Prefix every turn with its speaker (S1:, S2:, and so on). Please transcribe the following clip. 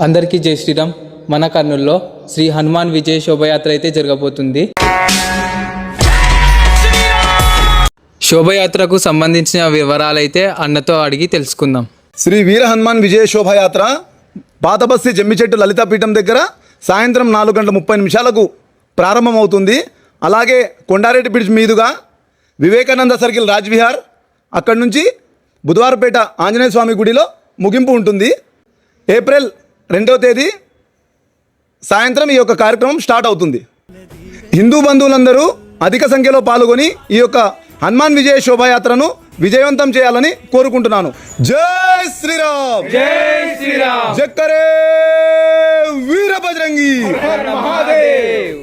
S1: అందరికీ జై శ్రీరామ్. మన కర్నూలులో శ్రీ హనుమాన్ విజయ శోభయాత్ర అయితే జరగబోతుంది. శోభయాత్రకు సంబంధించిన వివరాలైతే అన్నతో అడిగి తెలుసుకుందాం.
S2: శ్రీ వీర హనుమాన్ విజయ శోభయాత్ర పాతబస్తి జమ్మిచెట్టు లలితాపీఠం దగ్గర సాయంత్రం 4:30 ప్రారంభమవుతుంది. అలాగే కొండారెడ్డి బ్రిడ్జ్ మీదుగా వివేకానంద సర్కిల్ రాజ్విహార్, అక్కడి నుంచి బుధవారపేట ఆంజనేయ స్వామి గుడిలో ముగింపు ఉంటుంది. ఏప్రిల్ 2వ తేదీ సాయంత్రం ఈ యొక్క కార్యక్రమం స్టార్ట్ అవుతుంది. హిందూ బంధువులందరూ అధిక సంఖ్యలో పాల్గొని ఈ యొక్క హనుమాన్ విజయ శోభాయాత్రను విజయవంతం చేయాలని కోరుకుంటున్నాను. జై శ్రీరామ్,
S1: జై శ్రీరామ్,
S2: జక్కరే వీర బజరంగి.
S3: మహాదేవ్